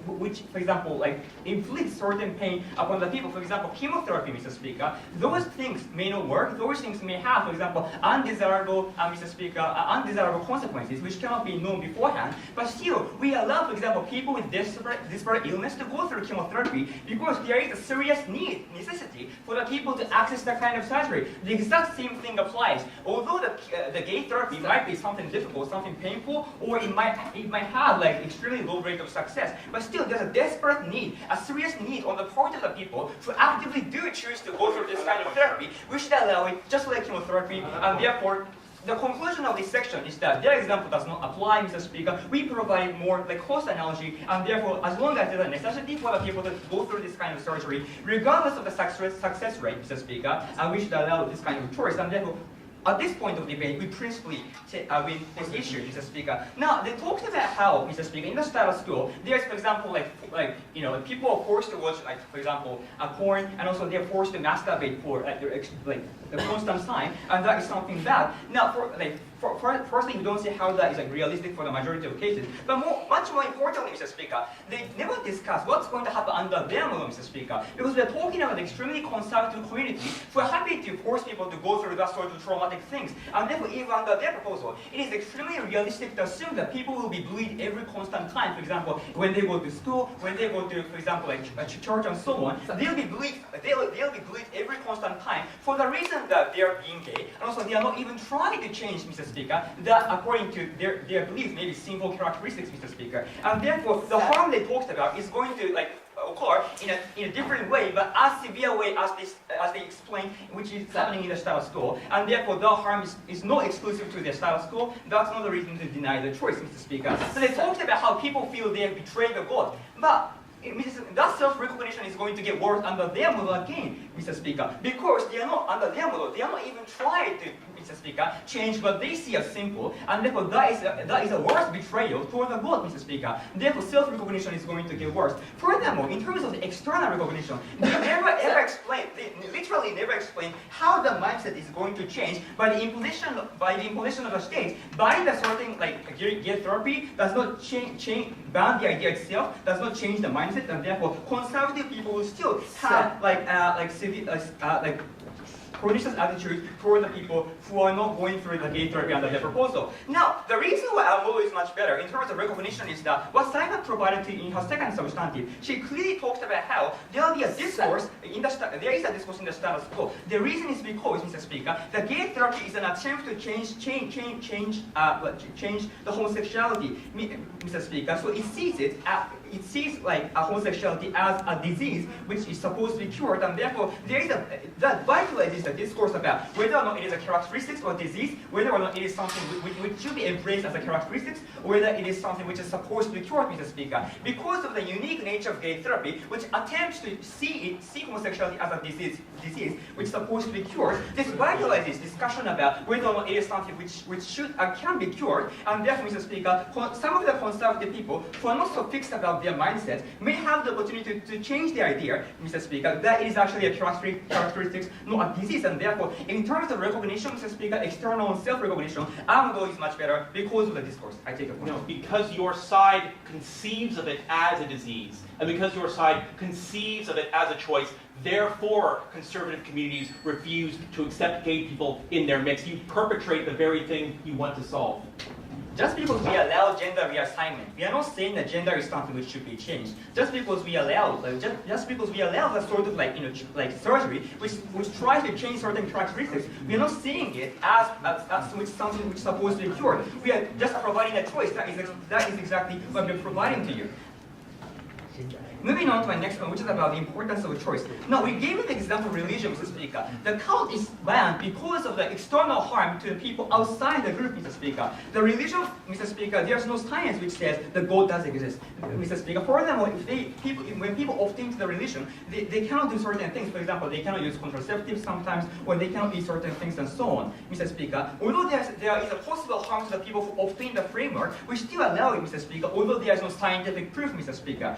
inflicts certain pain upon the people, for example, chemotherapy, Mr. Speaker, those things may not work, those things may have, for example, undesirable, Mr. Speaker, undesirable consequences which cannot be known beforehand, but still, we allow, for example, people with disparate illness to go through chemotherapy because there is a serious necessity for the people to access that kind of surgery. The exact same thing applies. Although the gay therapy might be something difficult, something painful, or it might have extremely low rate of success, but still there's a desperate need, a serious need on the part of the people who actively do choose to go through this kind of therapy. We should allow it just like chemotherapy, and therefore the conclusion of this section is that their example does not apply, Mr. Speaker. We provide more close analogy, and therefore, as long as there's a necessity for the people to go through this kind of surgery, regardless of the success rate, Mr. Speaker, and we should allow this kind of choice. And therefore, at this point of debate, we principally win this issue, Mr. Speaker. Now, they talked about how, Mr. Speaker, in the style of school, there's, for example, people are forced to watch, for example, porn, and also they're forced to masturbate for the constant time, and that is something bad. Now, firstly, we don't see how that is realistic for the majority of cases. But much more importantly, Mr. Speaker, they never discuss what's going to happen under their model, Mr. Speaker, because we're talking about an extremely conservative community who are happy to force people to go through that sort of traumatic things. And therefore, even under their proposal, it is extremely realistic to assume that people will be bullied every constant time. For example, when they go to school, when they go to, for example, church and so on, they'll be bullied every constant time for the reason that they are being gay, and also they are not even trying to change, Mr. Speaker, that according to their beliefs, maybe sinful characteristics, Mr. Speaker. And therefore, the harm they talked about is going to occur in a different way, but as severe way as they explain, which is happening in the style school. And therefore, the harm is not exclusive to the style school. That's not a reason to deny the choice, Mr. Speaker. So they talked about how people feel they have betrayed the God, but that self-recognition is going to get worse under their model again, Mr. Speaker, because they are not under their model. They are not even trying to, Mr. Speaker, change what they see as simple, and therefore that is a worse betrayal toward the God, Mr. Speaker. Therefore, self-recognition is going to get worse. Furthermore, in terms of the external recognition, they never ever explain. They literally never explain how the mindset is going to change by the imposition of the state. By the certain gay therapy does not ban the idea itself, does not change the mindset, and therefore conservative people will still have pernicious attitude toward the people who are not going through the gay therapy under the proposal. Now, the reason why our model is much better in terms of recognition is that what Simon provided to in her second substantive, she clearly talked about how there will be a discourse in the there is a discourse in the status quo. The reason is because, Mr. Speaker, the gay therapy is an attempt to change the homosexuality, Mr. Speaker. So it sees like a homosexuality as a disease which is supposed to be cured, and therefore there is that vitalizes the discourse about whether or not it is a characteristic or disease, whether or not it is something which should be embraced as a characteristic, or whether it is something which is supposed to be cured, Mr. Speaker. Because of the unique nature of gay therapy, which attempts to see homosexuality as a disease which is supposed to be cured, this vitalizes discussion about whether or not it is something which should can be cured, and therefore, Mr. Speaker, some of the conservative people who are not so fixed about their mindset may have the opportunity to change the idea, Mr. Speaker, that it is actually a characteristic, not a disease, and therefore, in terms of recognition, Mr. Speaker, external and self-recognition, our model is much better because of the discourse. I take a point. No, because your side conceives of it as a disease, and because your side conceives of it as a choice, therefore conservative communities refuse to accept gay people in their mix. You perpetrate the very thing you want to solve. Just because we allow gender reassignment, we are not saying that gender is something which should be changed. Just because we allow, just because we allow the sort of like surgery which tries to change certain characteristics, we are not seeing it as something which is supposed to be cured. We are just providing a choice. That is exactly what we are providing to you. Moving on to my next one, which is about the importance of choice. Now, we gave the example of religion, Mr. Speaker. The cult is banned because of the external harm to the people outside the group, Mr. Speaker. The religion, Mr. Speaker, there's no science which says the God does exist, Mr. Speaker. Furthermore, when people opt into the religion, they cannot do certain things. For example, they cannot use contraceptives sometimes, or they cannot eat certain things and so on, Mr. Speaker. Although there is a possible harm to the people who opt in the framework, we still allow it, Mr. Speaker, although there is no scientific proof, Mr. Speaker.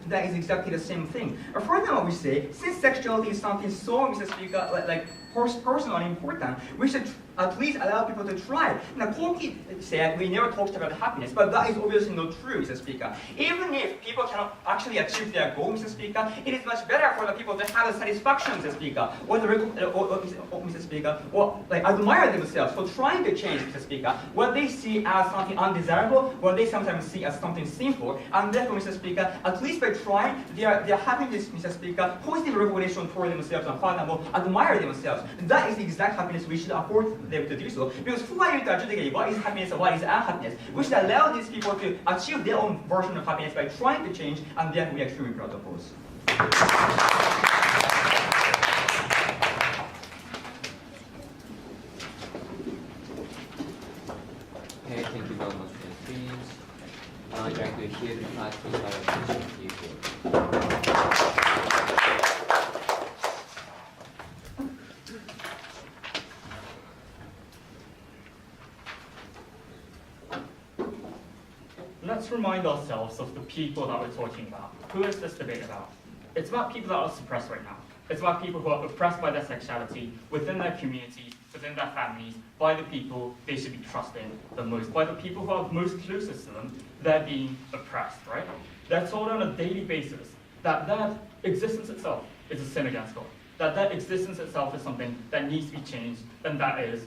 That is exactly the same thing. Furthermore, we say, since sexuality is something so, Mr. Speaker, like personal and important, we should at least allow people to try. Now, Corky said we never talked about happiness, but that is obviously not true, Mr. Speaker. Even if people cannot actually achieve their goal, Mr. Speaker, it is much better for the people to have a satisfaction, Mr. Speaker, or Mr. Speaker, or like admire themselves for trying to change, Mr. Speaker, what they see as something undesirable, what they sometimes see as something sinful, and therefore, Mr. Speaker, at least by trying, they are having this, Mr. Speaker, positive recognition toward themselves, and furthermore, admire themselves. That is the exact happiness we should afford them to do so. Because who are you to adjudicate what is happiness and what is unhappiness? We should allow these people to achieve their own version of happiness by trying to change, and therefore we are truly proud of us. Okay, thank you very much for the speech. I'd like to hear the class presentation, please. Let's remind ourselves of the people that we're talking about. Who is this debate about? It's about people that are suppressed right now. It's about people who are oppressed by their sexuality within their communities, within their families, by the people they should be trusting the most, by the people who are most closest to them. They're being oppressed, right? They're told on a daily basis that their existence itself is a sin against God, that their existence itself is something that needs to be changed, and that is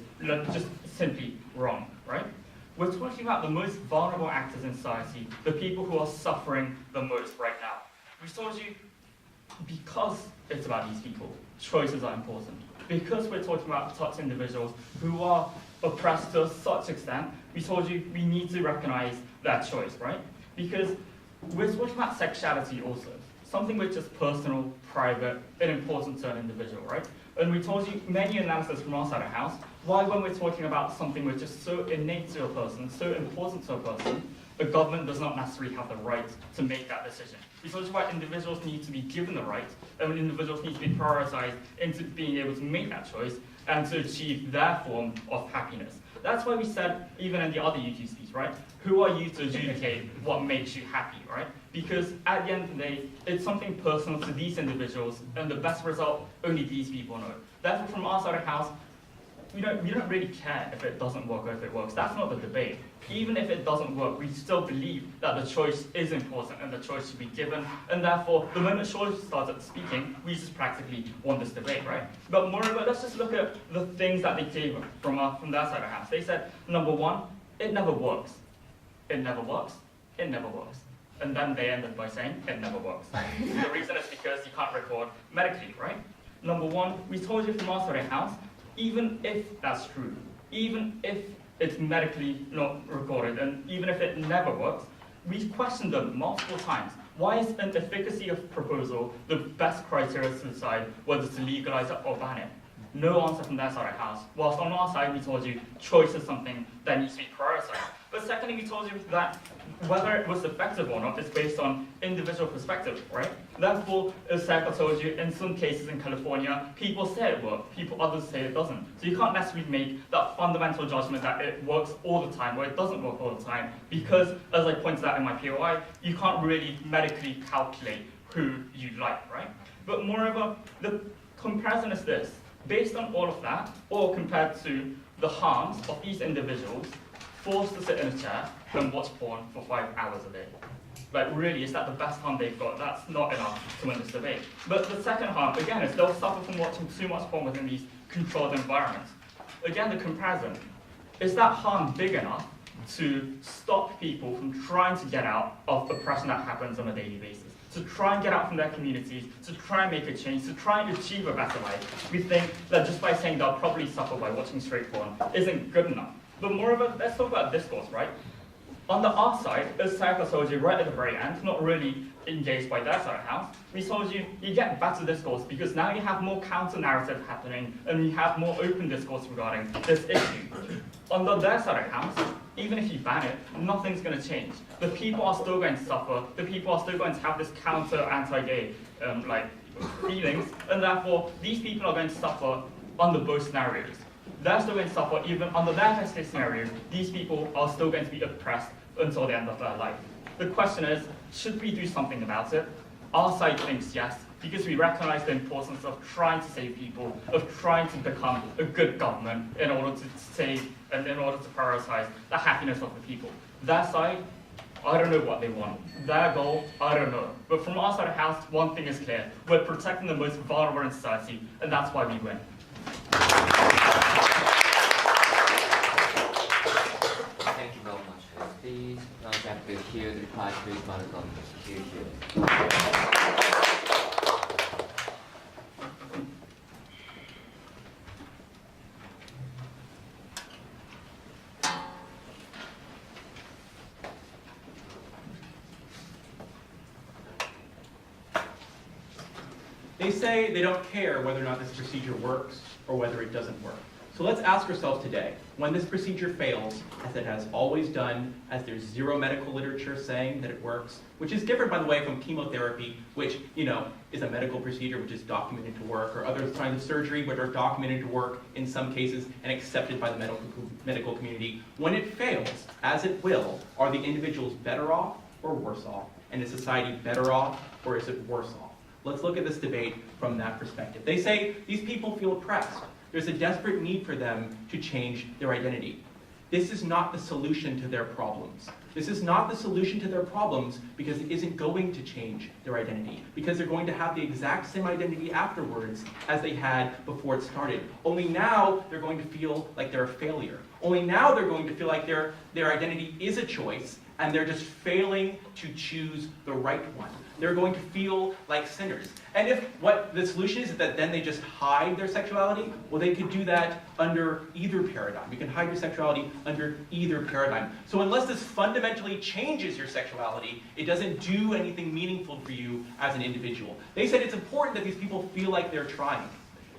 just simply wrong, right? We're talking about the most vulnerable actors in society, the people who are suffering the most right now. We told you, because it's about these people, choices are important. Because we're talking about such individuals who are oppressed to such extent, we told you we need to recognize that choice, right? Because we're talking about sexuality also, something which is personal, private, and important to an individual, right? And we told you many analyses from our side of the house why when we're talking about something which is so innate to a person, so important to a person, the government does not necessarily have the right to make that decision. We told you why individuals need to be given the right, and individuals need to be prioritized into being able to make that choice and to achieve their form of happiness. That's why we said, even in the other UTCs, right? Who are you to adjudicate what makes you happy, right? Because at the end of the day, it's something personal to these individuals, and the best result, only these people know. Therefore, from our side of the house, we don't really care if it doesn't work or if it works. That's not the debate. Even if it doesn't work, we still believe that the choice is important and the choice should be given. And therefore, the moment choice started speaking, we just practically won this debate, right? But moreover, let's just look at the things that they gave from their side of the house. They said, number one, it never works. It never works. It never works. And then they ended by saying, it never works. The reason is because you can't record medically, right? Number one, we told you from our side of the house, even if that's true, even if it's medically not recorded, and even if it never works, we've questioned them multiple times. Why is an efficacy of proposal the best criteria to decide whether to legalize it or ban it? No answer from their side of the house. Whilst on our side, we told you choice is something that needs to be prioritized. But secondly, we told you that whether it was effective or not is based on individual perspective, right? Therefore, as Sarah told you, in some cases in California, people say it works, others say it doesn't. So you can't necessarily make that fundamental judgment that it works all the time or it doesn't work all the time because, as I pointed out in my POI, you can't really medically calculate who you like, right? But moreover, the comparison is this. Based on all of that, or compared to the harms of these individuals forced to sit in a chair and watch porn for 5 hours a day. Like really, is that the best harm they've got? That's not enough to win this debate. But the second harm, again, is they'll suffer from watching too much porn within these controlled environments. Again, the comparison, is that harm big enough to stop people from trying to get out of oppression that happens on a daily basis? To try and get out from their communities, to try and make a change, to try and achieve a better life. We think that just by saying they'll probably suffer by watching straight porn isn't good enough. But moreover, let's talk about discourse, right? On the our side, as Sayaka told you right at the very end, not really engaged by their side of the house, we told you get better discourse because now you have more counter-narrative happening and you have more open discourse regarding this issue. On their side of the house, even if you ban it, nothing's going to change. The people are still going to suffer. The people are still going to have this counter anti-gay feelings, and therefore these people are going to suffer under both scenarios. They're still going to suffer even under their best case scenario. These people are still going to be oppressed until the end of their life. The question is, should we do something about it? Our side thinks yes, because we recognize the importance of trying to save people, of trying to become a good government in order to save and in order to prioritize the happiness of the people. Their side, I don't know what they want. Their goal, I don't know. But from our side of the house, one thing is clear. We're protecting the most vulnerable in society, and that's why we win. Thank you very much for your speech. Now that we hear the reply, please welcome Mr. Q. They say they don't care whether or not this procedure works or whether it doesn't work. So let's ask ourselves today, when this procedure fails, as it has always done, as there's zero medical literature saying that it works, which is different, by the way, from chemotherapy, which, is a medical procedure which is documented to work, or other kinds of surgery which are documented to work in some cases and accepted by the medical community. When it fails, as it will, are the individuals better off or worse off? And is society better off or is it worse off? Let's look at this debate from that perspective. They say these people feel oppressed. There's a desperate need for them to change their identity. This is not the solution to their problems. This is not the solution to their problems because it isn't going to change their identity, because they're going to have the exact same identity afterwards as they had before it started. Only now they're going to feel like they're a failure. Only now they're going to feel like their identity is a choice and they're just failing to choose the right one. They're going to feel like sinners. And if what the solution is that then they just hide their sexuality, well, they could do that under either paradigm. You can hide your sexuality under either paradigm. So unless this fundamentally changes your sexuality, it doesn't do anything meaningful for you as an individual. They said it's important that these people feel like they're trying.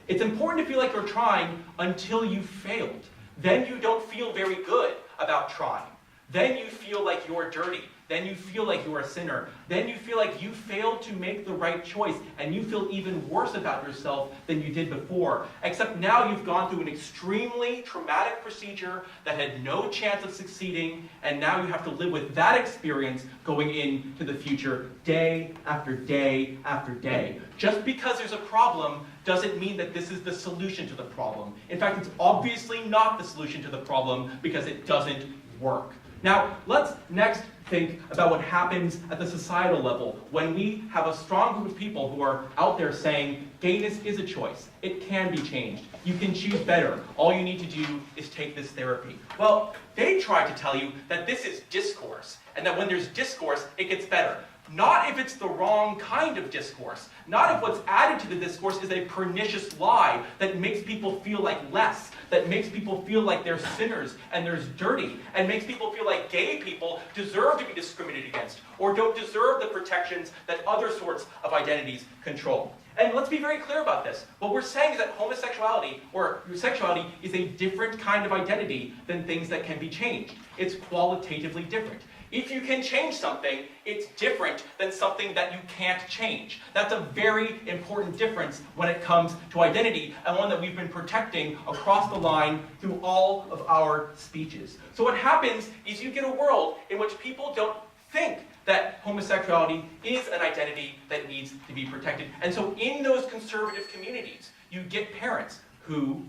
It's important to feel like you're trying until you've failed. Then you don't feel very good about trying. Then you feel like you're dirty. then you feel like you're a sinner, then you feel like you failed to make the right choice, and you feel even worse about yourself than you did before. Except now you've gone through an extremely traumatic procedure that had no chance of succeeding, and now you have to live with that experience going into the future day after day after day. Just because there's a problem doesn't mean that this is the solution to the problem. In fact, it's obviously not the solution to the problem because it doesn't work. Now, let's next think about what happens at the societal level when we have a strong group of people who are out there saying, gayness is a choice. It can be changed. You can choose better. All you need to do is take this therapy. Well, they try to tell you that this is discourse, and that when there's discourse, it gets better. Not if it's the wrong kind of discourse. Not if what's added to the discourse is a pernicious lie that makes people feel like less, that makes people feel like they're sinners and they're dirty, and makes people feel like gay people deserve to be discriminated against, or don't deserve the protections that other sorts of identities control. And let's be very clear about this. What we're saying is that homosexuality or sexuality is a different kind of identity than things that can be changed. It's qualitatively different. If you can change something, it's different than something that you can't change. That's a very important difference when it comes to identity, and one that we've been protecting across the line through all of our speeches. So what happens is you get a world in which people don't think that homosexuality is an identity that needs to be protected. And so in those conservative communities, you get parents who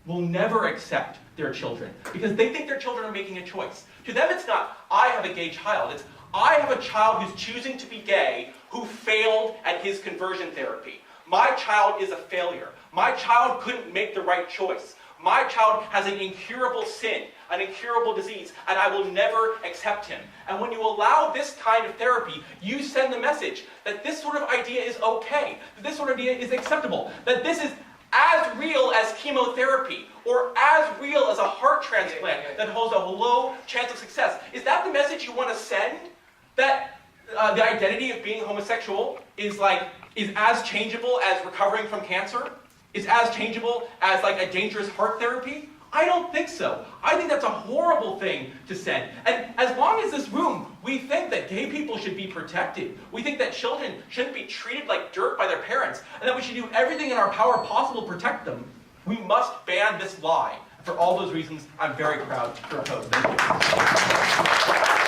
will never accept their children because they think their children are making a choice. To them, it's not, I have a gay child. It's, I have a child who's choosing to be gay who failed at his conversion therapy. My child is a failure. My child couldn't make the right choice. My child has an incurable sin, an incurable disease, and I will never accept him. And when you allow this kind of therapy, you send the message that this sort of idea is okay, that this sort of idea is acceptable, that this is as real as chemotherapy, or as real as a heart transplant that holds a low chance of success. Is that the message you want to send? That the identity of being homosexual is as changeable as recovering from cancer? Is as changeable as like a dangerous heart therapy? I don't think so. I think that's a horrible thing to send. And as long as this room, we think that gay people should be protected, we think that children shouldn't be treated like dirt by their parents, and that we should do everything in our power possible to protect them, we must ban this lie. For all those reasons, I'm very proud to oppose. Thank you.